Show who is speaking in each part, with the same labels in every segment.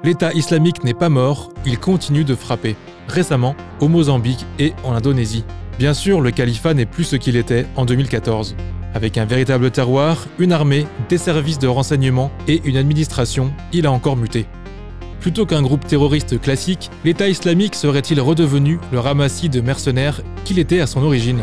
Speaker 1: l'État islamique n'est pas mort, il continue de frapper. Récemment, au Mozambique et en Indonésie. Bien sûr, le califat n'est plus ce qu'il était en 2014. Avec un véritable terroir, une armée, des services de renseignement et une administration, il a encore muté. Plutôt qu'un groupe terroriste classique, l'État islamique serait-il redevenu le ramassis de mercenaires qu'il était à son origine ?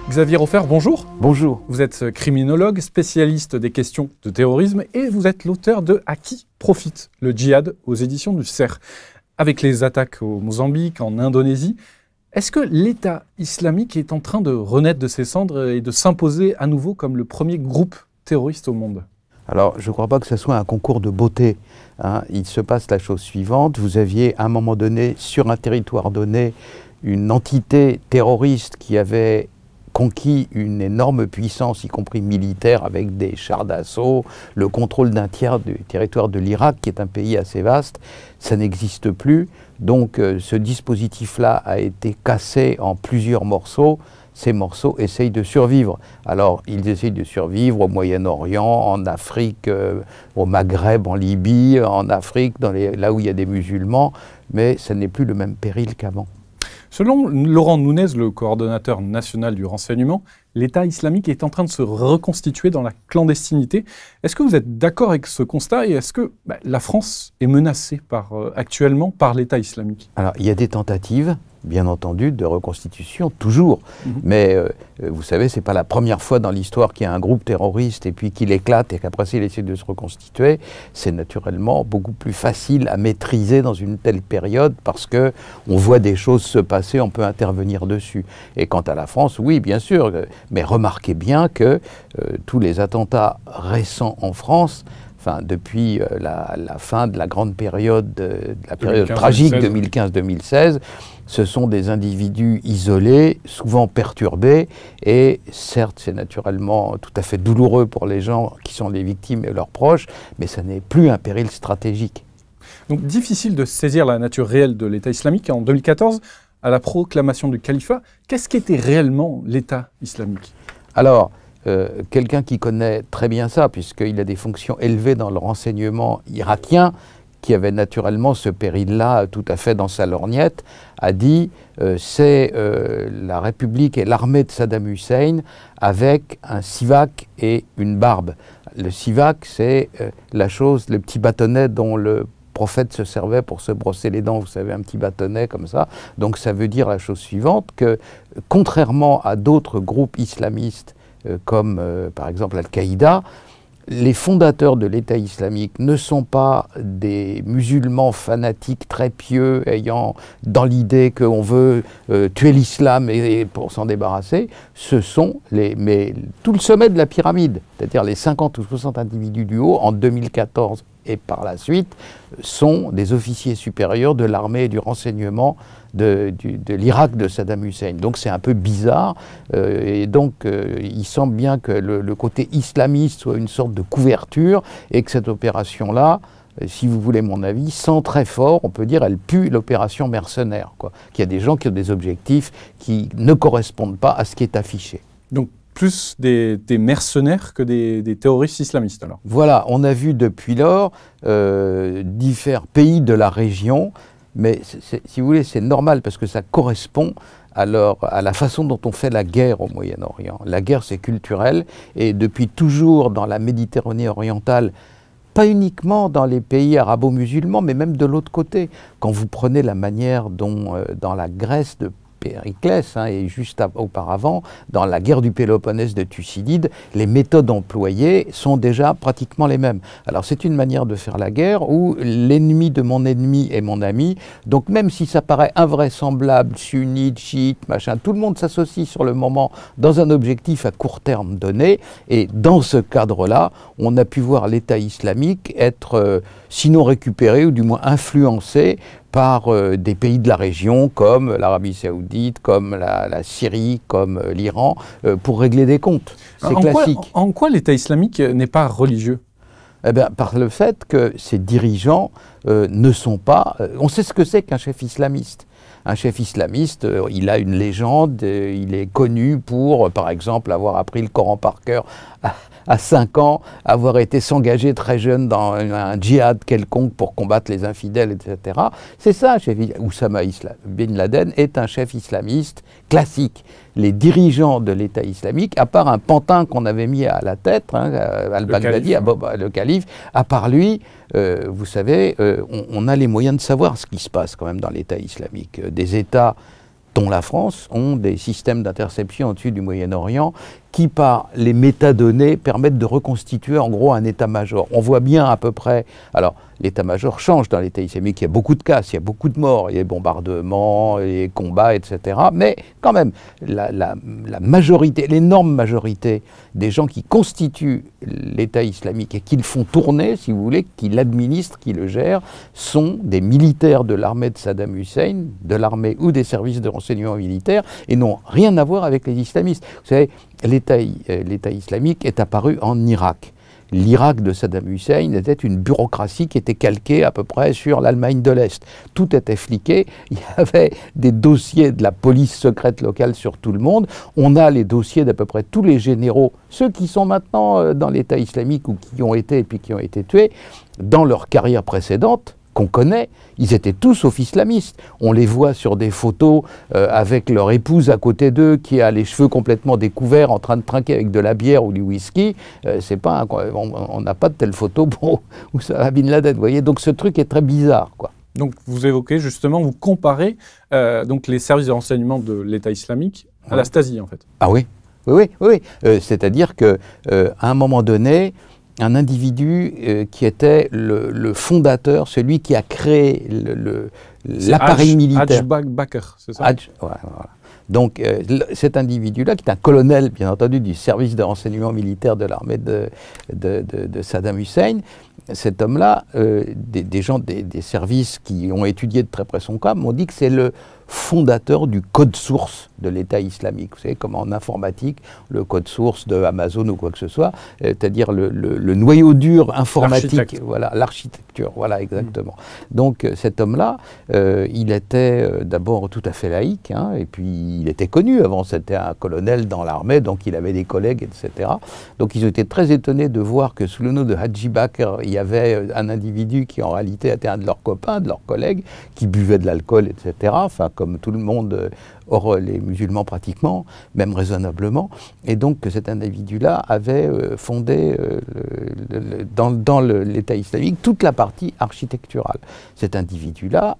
Speaker 2: Xavier Hofer, bonjour.
Speaker 3: Bonjour.
Speaker 2: Vous êtes criminologue, spécialiste des questions de terrorisme et vous êtes l'auteur de « À qui profite le djihad » aux éditions du CERF. Avec les attaques au Mozambique, en Indonésie, est-ce que l'État islamique est en train de renaître de ses cendres et de s'imposer à nouveau comme le premier groupe terroriste au monde ?
Speaker 3: Alors, je ne crois pas que ce soit un concours de beauté. Il se passe la chose suivante. Vous aviez, à un moment donné, sur un territoire donné, une entité terroriste qui avait conquis une énorme puissance, y compris militaire, avec des chars d'assaut, le contrôle d'un tiers du territoire de l'Irak, qui est un pays assez vaste. Ça n'existe plus. Donc, ce dispositif-là a été cassé en plusieurs morceaux. Ces morceaux essayent de survivre. Alors, ils essayent de survivre au Moyen-Orient, en Afrique, au Maghreb, en Libye, en Afrique, là où il y a des musulmans, mais ce n'est plus le même péril qu'avant.
Speaker 2: Selon Laurent Nunez, le coordonnateur national du renseignement, l'État islamique est en train de se reconstituer dans la clandestinité. Est-ce que vous êtes d'accord avec ce constat et est-ce que la France est menacée actuellement par l'État islamique ?
Speaker 3: Alors, il y a des tentatives, bien entendu, de reconstitution, toujours. Mais vous savez, ce n'est pas la première fois dans l'histoire qu'il y a un groupe terroriste et puis qu'il éclate et qu'après il essaie de se reconstituer. C'est naturellement beaucoup plus facile à maîtriser dans une telle période parce qu'on voit des choses se passer, on peut intervenir dessus. Et quant à la France, oui, bien sûr, mais remarquez bien que tous les attentats récents en France, depuis la fin de la grande période, de la période tragique 2015-2016, ce sont des individus isolés, souvent perturbés, et certes, c'est naturellement tout à fait douloureux pour les gens qui sont les victimes et leurs proches, mais ça n'est plus un péril stratégique.
Speaker 2: Donc difficile de saisir la nature réelle de l'État islamique. En 2014, à la proclamation du califat, qu'est-ce qu'était réellement l'État islamique ?
Speaker 3: Alors, quelqu'un qui connaît très bien ça, puisqu'il a des fonctions élevées dans le renseignement irakien, qui avait naturellement ce péril-là tout à fait dans sa lorgnette, a dit c'est la République et l'armée de Saddam Hussein avec un sivak et une barbe. Le sivak, c'est le petit bâtonnet dont le prophète se servait pour se brosser les dents, vous savez, un petit bâtonnet comme ça. Donc ça veut dire la chose suivante, que contrairement à d'autres groupes islamistes, comme par exemple Al-Qaïda, les fondateurs de l'État islamique ne sont pas des musulmans fanatiques très pieux ayant dans l'idée qu'on veut tuer l'islam et pour s'en débarrasser. Ce sont tout le sommet de la pyramide, c'est-à-dire les 50 ou 60 individus du haut en 2014 et par la suite, sont des officiers supérieurs de l'armée et du renseignement de l'Irak de Saddam Hussein. Donc c'est un peu bizarre et donc il semble bien que le côté islamiste soit une sorte de couverture et que cette opération-là, si vous voulez mon avis, sent très fort, on peut dire, elle pue l'opération mercenaire, qu'il y a des gens qui ont des objectifs qui ne correspondent pas à ce qui est affiché.
Speaker 2: Donc plus des mercenaires que des terroristes islamistes alors.
Speaker 3: Voilà, on a vu depuis lors différents pays de la région, mais si vous voulez, c'est normal parce que ça correspond à la façon dont on fait la guerre au Moyen-Orient. La guerre, c'est culturel, et depuis toujours dans la Méditerranée orientale, pas uniquement dans les pays arabo-musulmans, mais même de l'autre côté. Quand vous prenez la manière dont, dans la Grèce de Périclès, et juste auparavant, dans la guerre du Péloponnèse de Thucydide, les méthodes employées sont déjà pratiquement les mêmes. Alors c'est une manière de faire la guerre où l'ennemi de mon ennemi est mon ami, donc même si ça paraît invraisemblable, sunnite, chiite, machin, tout le monde s'associe sur le moment dans un objectif à court terme donné, et dans ce cadre-là, on a pu voir l'État islamique être sinon récupéré ou du moins influencé par des pays de la région comme l'Arabie Saoudite, comme la Syrie, comme l'Iran, pour régler des comptes. C'est classique.
Speaker 2: En quoi l'État islamique n'est pas religieux ?
Speaker 3: Eh bien, par le fait que ces dirigeants ne sont pas... on sait ce que c'est qu'un chef islamiste. Un chef islamiste, il a une légende, il est connu pour, par exemple, avoir appris le Coran par cœur à 5 ans, avoir été s'engager très jeune dans un djihad quelconque pour combattre les infidèles, etc. C'est ça, un chef islamiste. Oussama Bin Laden est un chef islamiste classique. Les dirigeants de l'État islamique, à part un pantin qu'on avait mis à la tête, hein, al-Baghdadi, le calife, à part lui, vous savez, on a les moyens de savoir ce qui se passe quand même dans l'État islamique. Des États dont la France ont des systèmes d'interception au-dessus du Moyen-Orient qui, par les métadonnées, permettent de reconstituer en gros un état-major. On voit bien à peu près... Alors, l'état-major change dans l'État islamique, il y a beaucoup de casses, il y a beaucoup de morts, il y a des bombardements, les combats, etc. Mais quand même, la majorité, l'énorme majorité des gens qui constituent l'État islamique et qui le font tourner, si vous voulez, qui l'administrent, qui le gèrent, sont des militaires de l'armée de Saddam Hussein, de l'armée ou des services de renseignement militaire, et n'ont rien à voir avec les islamistes. Vous savez, l'État islamique est apparu en Irak. L'Irak de Saddam Hussein était une bureaucratie qui était calquée à peu près sur l'Allemagne de l'Est. Tout était fliqué, il y avait des dossiers de la police secrète locale sur tout le monde. On a les dossiers d'à peu près tous les généraux, ceux qui sont maintenant dans l'État islamique ou qui ont été et puis qui ont été tués, dans leur carrière précédente, qu'on connaît, ils étaient tous sauf islamistes. On les voit sur des photos avec leur épouse à côté d'eux qui a les cheveux complètement découverts en train de trinquer avec de la bière ou du whisky. C'est pas on n'a pas de telle photo pour Oussama Bin Laden, vous voyez. Donc ce truc est très bizarre, quoi.
Speaker 2: Donc vous évoquez justement, vous comparez donc les services de renseignement de l'État islamique à la Stasi en fait.
Speaker 3: Ah oui, oui. C'est-à-dire qu'à un moment donné, un individu qui était le fondateur, celui qui a créé l'appareil militaire.
Speaker 2: Hadj Bakr, c'est ça?
Speaker 3: Voilà. Donc cet individu-là, qui est un colonel, bien entendu, du service de renseignement militaire de l'armée de Saddam Hussein, cet homme-là, des gens des services qui ont étudié de très près son cas, m'ont dit que c'est le fondateur du code source de l'État islamique. Vous savez, comme en informatique, le code source de Amazon ou quoi que ce soit, c'est-à-dire le noyau dur informatique, voilà, l'architecture, voilà, exactement. Donc cet homme-là, il était d'abord tout à fait laïque, hein, et puis il était connu avant, c'était un colonel dans l'armée, donc il avait des collègues, etc. Donc ils ont été très étonnés de voir que sous le nom de Hadji Bakr, il y avait un individu qui en réalité était un de leurs copains, de leurs collègues, qui buvait de l'alcool, etc. Enfin, comme tout le monde, hors les musulmans pratiquement, même raisonnablement. Et donc cet individu-là avait fondé dans l'État islamique toute la partie architecturale. Cet individu-là,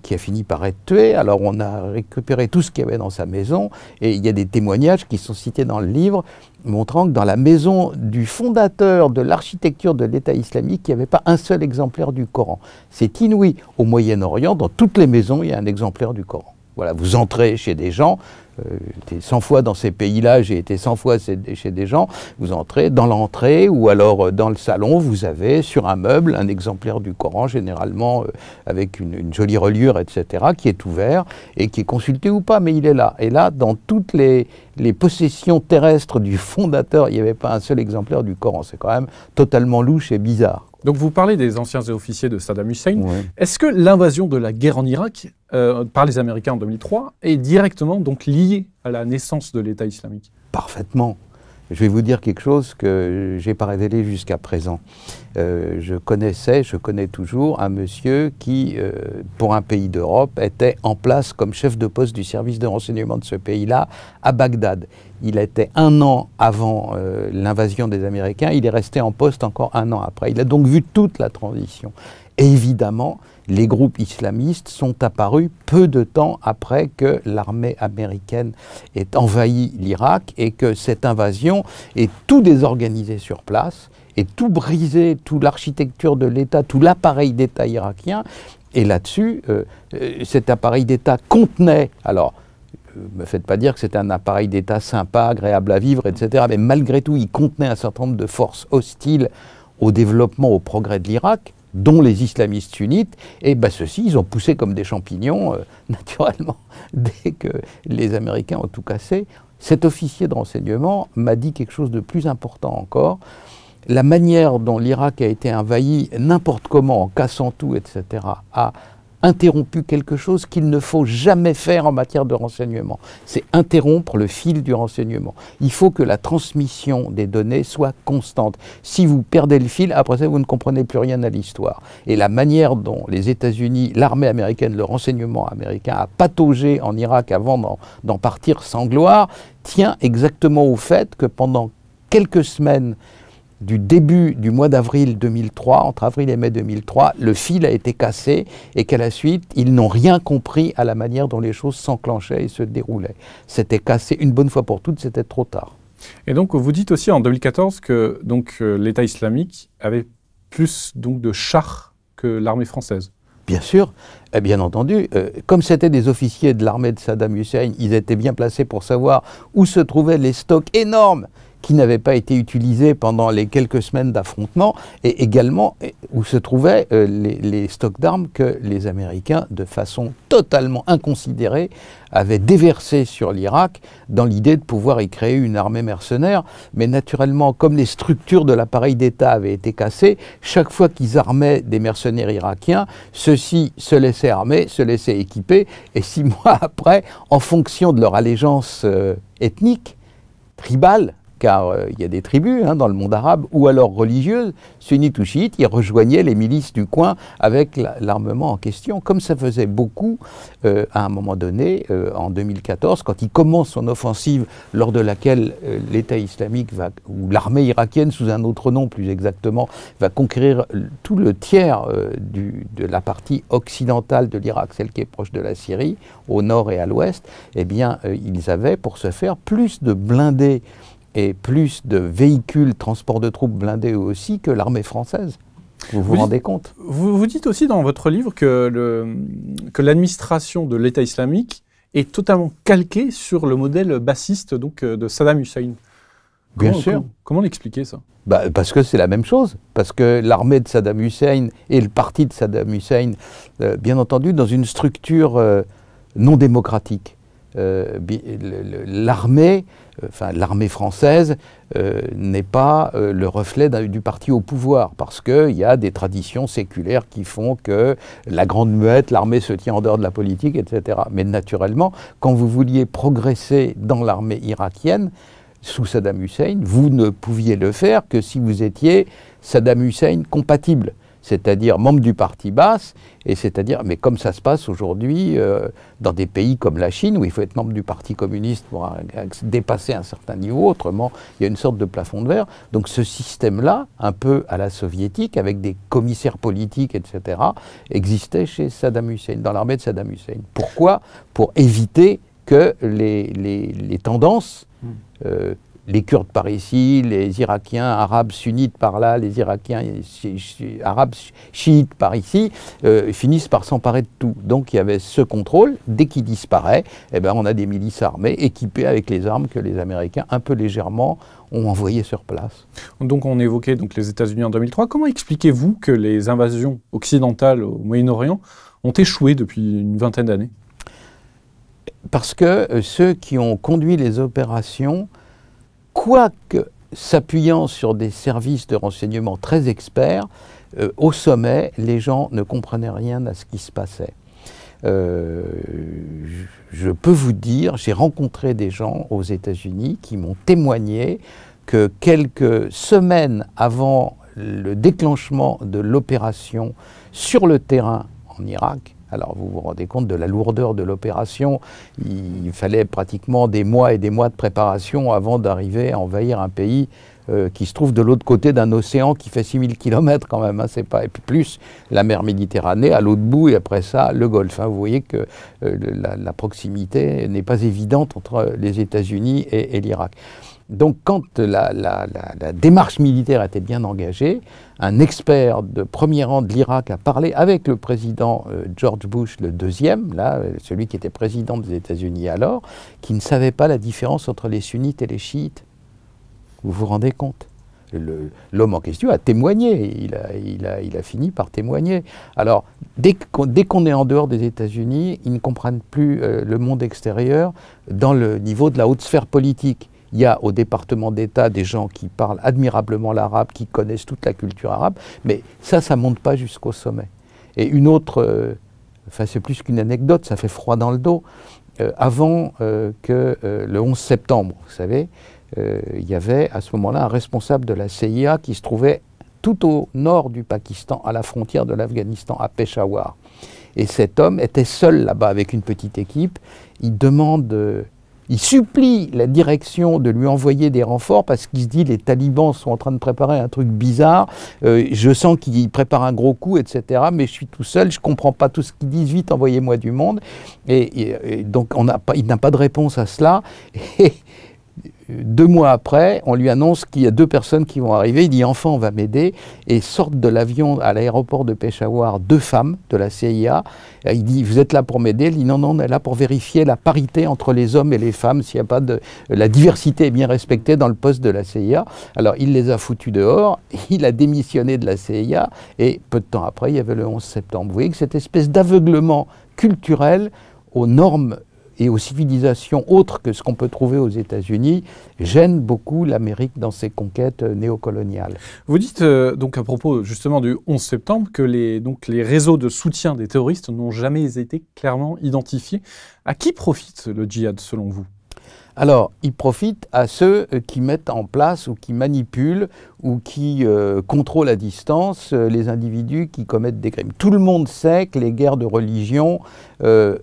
Speaker 3: qui a fini par être tué, alors on a récupéré tout ce qu'il y avait dans sa maison, et il y a des témoignages qui sont cités dans le livre, montrant que dans la maison du fondateur de l'architecture de l'État islamique, il n'y avait pas un seul exemplaire du Coran. C'est inouï. Au Moyen-Orient, dans toutes les maisons, il y a un exemplaire du Coran. Voilà, vous entrez chez des gens, j'étais 100 fois dans ces pays-là, j'ai été 100 fois chez des gens, vous entrez dans l'entrée ou alors dans le salon, vous avez sur un meuble un exemplaire du Coran, généralement avec une jolie reliure, etc., qui est ouvert et qui est consulté ou pas, mais il est là. Et là, dans toutes les possessions terrestres du fondateur, il n'y avait pas un seul exemplaire du Coran. C'est quand même totalement louche et bizarre.
Speaker 2: Donc vous parlez des anciens officiers de Saddam Hussein.
Speaker 3: Ouais.
Speaker 2: Est-ce que l'invasion de la guerre en Irak par les Américains en 2003 est directement donc liée à la naissance de l'État islamique?
Speaker 3: Parfaitement. Je vais vous dire quelque chose que je n'ai pas révélé jusqu'à présent. Je connais toujours un monsieur qui, pour un pays d'Europe, était en place comme chef de poste du service de renseignement de ce pays-là, à Bagdad. Il était 1 an avant l'invasion des Américains, il est resté en poste encore 1 an après. Il a donc vu toute la transition. Et évidemment, les groupes islamistes sont apparus peu de temps après que l'armée américaine ait envahi l'Irak et que cette invasion ait tout désorganisé sur place et tout brisé, toute l'architecture de l'État, tout l'appareil d'État irakien. Et là-dessus, cet appareil d'État contenait, alors, ne me faites pas dire que c'était un appareil d'État sympa, agréable à vivre, etc. Mais malgré tout, il contenait un certain nombre de forces hostiles au développement, au progrès de l'Irak, dont les islamistes sunnites, et ben ceux-ci, ils ont poussé comme des champignons, naturellement, dès que les Américains ont tout cassé. Cet officier de renseignement m'a dit quelque chose de plus important encore. La manière dont l'Irak a été envahi, n'importe comment, en cassant tout, etc., a interrompu quelque chose qu'il ne faut jamais faire en matière de renseignement. C'est interrompre le fil du renseignement. Il faut que la transmission des données soit constante. Si vous perdez le fil, après ça, vous ne comprenez plus rien à l'histoire. Et la manière dont les États-Unis, l'armée américaine, le renseignement américain a pataugé en Irak avant d'en partir sans gloire, tient exactement au fait que pendant quelques semaines du début du mois d'avril 2003, entre avril et mai 2003, le fil a été cassé et qu'à la suite, ils n'ont rien compris à la manière dont les choses s'enclenchaient et se déroulaient. C'était cassé une bonne fois pour toutes, c'était trop tard.
Speaker 2: Et donc, vous dites aussi en 2014 que l'État islamique avait plus de chars que l'armée française.
Speaker 3: Bien sûr, bien entendu, comme c'était des officiers de l'armée de Saddam Hussein, ils étaient bien placés pour savoir où se trouvaient les stocks énormes qui n'avaient pas été utilisés pendant les quelques semaines d'affrontement, et également où se trouvaient les stocks d'armes que les Américains, de façon totalement inconsidérée, avaient déversés sur l'Irak dans l'idée de pouvoir y créer une armée mercenaire. Mais naturellement, comme les structures de l'appareil d'État avaient été cassées, chaque fois qu'ils armaient des mercenaires irakiens, ceux-ci se laissaient armer, se laissaient équiper, et 6 mois après, en fonction de leur allégeance ethnique, tribale, car il y a des tribus dans le monde arabe, ou alors religieuses, sunnites ou chiites, ils rejoignaient les milices du coin avec l'armement en question, comme ça faisait beaucoup à un moment donné, en 2014, quand il commence son offensive, lors de laquelle l'État islamique, ou l'armée irakienne, sous un autre nom plus exactement, va conquérir tout le tiers de la partie occidentale de l'Irak, celle qui est proche de la Syrie, au nord et à l'ouest. Eh bien, ils avaient, pour ce faire, plus de blindés et plus de véhicules, transport de troupes blindés aussi, que l'armée française. Vous vous rendez compte?
Speaker 2: Vous dites aussi dans votre livre que l'administration de l'État islamique est totalement calquée sur le modèle bassiste de Saddam Hussein.
Speaker 3: Bien sûr.
Speaker 2: Comment l'expliquer, ça?
Speaker 3: Parce que c'est la même chose. Parce que l'armée de Saddam Hussein et le parti de Saddam Hussein, bien entendu, dans une structure non démocratique. L'armée française n'est pas le reflet du parti au pouvoir, parce qu'il y a des traditions séculaires qui font que la grande muette, l'armée se tient en dehors de la politique, etc. Mais naturellement, quand vous vouliez progresser dans l'armée irakienne, sous Saddam Hussein, vous ne pouviez le faire que si vous étiez Saddam Hussein compatible, c'est-à-dire membre du parti Baas, mais comme ça se passe aujourd'hui dans des pays comme la Chine, où il faut être membre du parti communiste pour dépasser un certain niveau, autrement il y a une sorte de plafond de verre. Donc ce système-là, un peu à la soviétique, avec des commissaires politiques, etc., existait chez Saddam Hussein, dans l'armée de Saddam Hussein. Pourquoi? Pour éviter que les tendances, les Kurdes par ici, les Irakiens arabes sunnites par là, les Irakiens arabes chiites par ici, finissent par s'emparer de tout. Donc il y avait ce contrôle. Dès qu'il disparaît, on a des milices armées équipées avec les armes que les Américains, un peu légèrement, ont envoyées sur place.
Speaker 2: Donc on évoquait les États-Unis en 2003. Comment expliquez-vous que les invasions occidentales au Moyen-Orient ont échoué depuis une vingtaine d'années?
Speaker 3: Parce que ceux qui ont conduit les opérations, quoique s'appuyant sur des services de renseignement très experts, au sommet, les gens ne comprenaient rien à ce qui se passait. Je peux vous dire, j'ai rencontré des gens aux États-Unis qui m'ont témoigné que quelques semaines avant le déclenchement de l'opération sur le terrain en Irak, alors vous vous rendez compte de la lourdeur de l'opération, il fallait pratiquement des mois et des mois de préparation avant d'arriver à envahir un pays qui se trouve de l'autre côté d'un océan qui fait 6000 km quand même, c'est pas, et puis plus la mer Méditerranée à l'autre bout, et après ça le Golfe. Vous voyez que la proximité n'est pas évidente entre les États-Unis et l'Irak. Donc quand la démarche militaire était bien engagée, un expert de premier rang de l'Irak a parlé avec le président George Bush, le deuxième, celui qui était président des États-Unis alors, qui ne savait pas la différence entre les sunnites et les chiites. Vous vous rendez compte? L'homme en question a témoigné, il a fini par témoigner. Alors, dès qu'on est en dehors des États-Unis, ils ne comprennent plus le monde extérieur dans le niveau de la haute sphère politique. Il y a au département d'État des gens qui parlent admirablement l'arabe, qui connaissent toute la culture arabe, mais ça ne monte pas jusqu'au sommet. Et une autre enfin c'est plus qu'une anecdote, ça fait froid dans le dos. Avant que le 11 septembre, vous savez, il y avait à ce moment-là un responsable de la CIA qui se trouvait tout au nord du Pakistan, à la frontière de l'Afghanistan, à Peshawar. Et cet homme était seul là-bas avec une petite équipe. Il supplie la direction de lui envoyer des renforts parce qu'il se dit les talibans sont en train de préparer un truc bizarre, je sens qu'ils préparent un gros coup, etc. Mais je suis tout seul, je ne comprends pas tout ce qu'ils disent, vite envoyez-moi du monde. Et donc il n'a pas de réponse à cela. Et 2 mois après, on lui annonce qu'il y a 2 personnes qui vont arriver. Il dit enfin on va m'aider, et sortent de l'avion à l'aéroport de Peshawar 2 femmes de la CIA. Il dit vous êtes là pour m'aider? Il dit non, on est là pour vérifier la parité entre les hommes et les femmes, s'il n'y a pas de la diversité est bien respectée dans le poste de la CIA. Alors il les a foutus dehors, il a démissionné de la CIA, et peu de temps après il y avait le 11 septembre. Vous voyez que cette espèce d'aveuglement culturel aux normes et aux civilisations autres que ce qu'on peut trouver aux États-Unis gêne beaucoup l'Amérique dans ses conquêtes néocoloniales.
Speaker 2: Vous dites donc à propos justement du 11 septembre que les réseaux de soutien des terroristes n'ont jamais été clairement identifiés. À qui profite le djihad selon vous?
Speaker 3: Alors, il profite à ceux qui mettent en place ou qui manipulent ou qui contrôlent à distance les individus qui commettent des crimes. Tout le monde sait que les guerres de religion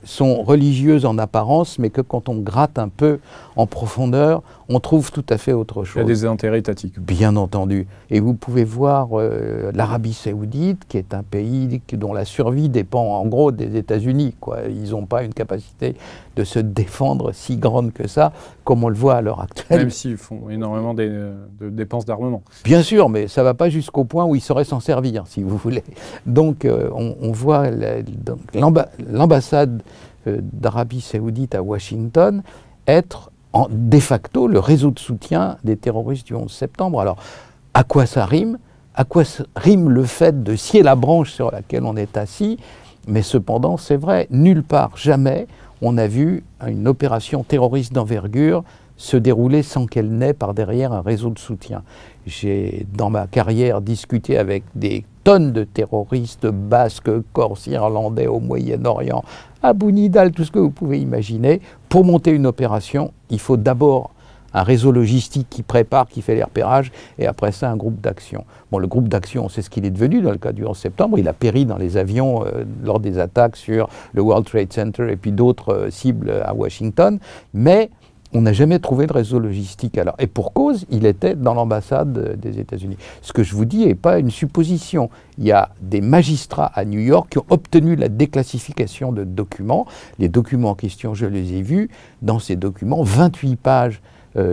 Speaker 3: sont religieuses en apparence, mais que quand on gratte un peu en profondeur, on trouve tout à fait autre chose.
Speaker 2: Il y a des intérêts étatiques.
Speaker 3: Bien entendu. Et vous pouvez voir l'Arabie Saoudite, qui est un pays dont la survie dépend en gros des États-Unis, quoi. Ils n'ont pas une capacité de se défendre si grande que ça, comme on le voit à l'heure actuelle.
Speaker 2: Même s'ils font énormément de dépenses d'armement.
Speaker 3: Bien sûr, mais ça ne va pas jusqu'au point où ils sauraient s'en servir, si vous voulez. Donc on voit l'ambassade d'Arabie Saoudite à Washington être de facto le réseau de soutien des terroristes du 11 septembre. Alors, à quoi ça rime? À quoi rime le fait de scier la branche sur laquelle on est assis? Mais cependant, c'est vrai, nulle part, jamais, on a vu une opération terroriste d'envergure se dérouler sans qu'elle n'ait par derrière un réseau de soutien. J'ai, dans ma carrière, discuté avec des tonnes de terroristes basques, corses, irlandais au Moyen-Orient, Abu Nidal, tout ce que vous pouvez imaginer. Pour monter une opération, il faut d'abord un réseau logistique qui prépare, qui fait les repérages, et après ça, un groupe d'action. Bon, le groupe d'action, c'est ce qu'il est devenu dans le cas du 11 septembre. Il a péri dans les avions lors des attaques sur le World Trade Center et puis d'autres cibles à Washington, mais on n'a jamais trouvé de réseau logistique. Alors, et pour cause, il était dans l'ambassade des États-Unis. Ce que je vous dis n'est pas une supposition. Il y a des magistrats à New York qui ont obtenu la déclassification de documents. Les documents en question, je les ai vus. Dans ces documents, 28 pages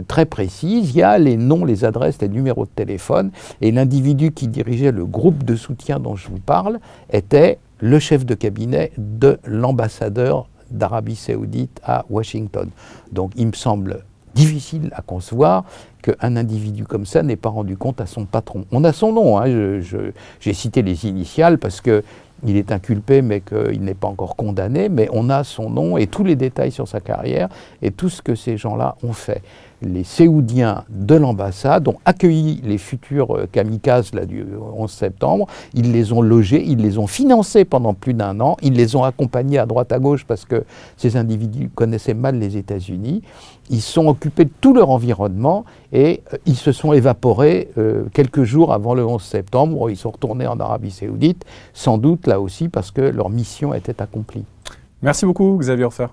Speaker 3: très précises. Il y a les noms, les adresses, les numéros de téléphone. Et l'individu qui dirigeait le groupe de soutien dont je vous parle était le chef de cabinet de l'ambassadeur d'Arabie Saoudite à Washington. Donc il me semble difficile à concevoir qu'un individu comme ça n'ait pas rendu compte à son patron. On a son nom, hein, j'ai cité les initiales parce qu'il est inculpé mais qu'il n'est pas encore condamné, mais on a son nom et tous les détails sur sa carrière et tout ce que ces gens-là ont fait. Les Séoudiens de l'ambassade ont accueilli les futurs kamikazes là, du 11 septembre, ils les ont logés, ils les ont financés pendant plus d'1 an, ils les ont accompagnés à droite à gauche parce que ces individus connaissaient mal les États-Unis, ils sont occupés de tout leur environnement et ils se sont évaporés quelques jours avant le 11 septembre, ils sont retournés en Arabie Saoudite, sans doute là aussi parce que leur mission était accomplie.
Speaker 2: Merci beaucoup Xavier Orfer.